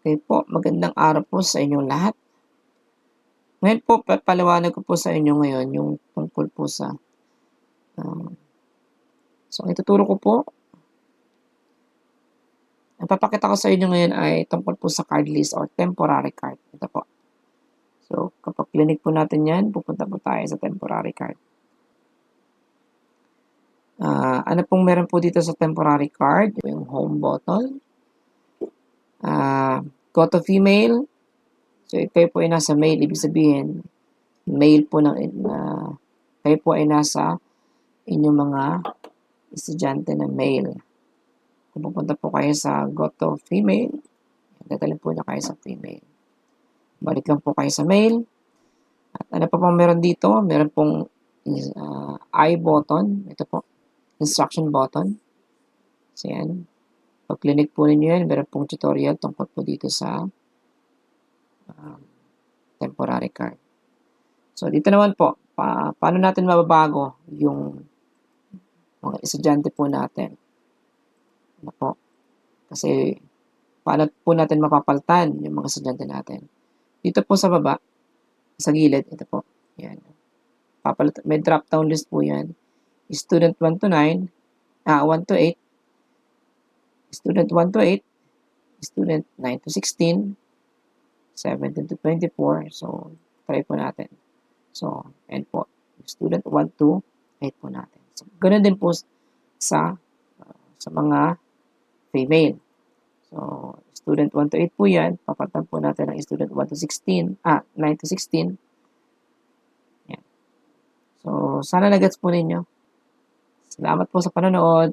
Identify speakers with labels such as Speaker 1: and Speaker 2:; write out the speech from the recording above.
Speaker 1: Okay po, magandang araw po sa inyong lahat. Ngayon po papaliwanag ko po sa inyo ngayon yung tungkol po sa, so ang ituturo ko po, ang papakita ko sa inyo ngayon ay tungkol po sa card list or temporary card. Ito po. So kapag clinic po natin yan, pupunta po tayo sa temporary card. Ano pong meron po dito sa temporary card? Yung home button. Go to female. So kayo po ay nasa male, ibig sabihin, male po kayo po ay nasa inyong mga estudyante na male. Kung pupunta po kayo sa go to female, dadalhin po na kayo sa female. Balik lang po kayo sa male. At ano pa pong meron dito? Meron pong I button. Ito po, instruction button. So yan. Pag clinic po ninyo yan, meron pong tutorial tungkol po dito sa temporary card. So dito naman po, paano natin mababago yung mga estudyante po natin? Ano po? Kasi paano po natin mapapalitan yung mga estudyante natin? Dito po sa baba, sa gilid, ito po. Yan. May drop down list po yan. Student 1 to 9, 1 to 8, student 1 to 8, student 9 to 16, 17 to 24. So, try po natin. So, and po, student 1 to 8 po natin. So, ganoon din po sa mga female. So, student 1 to 8 po yan. Papalitan po natin ang student 1 to 16, 9 to 16. Yan. So, sana nagets po ninyo. Salamat po sa panonood.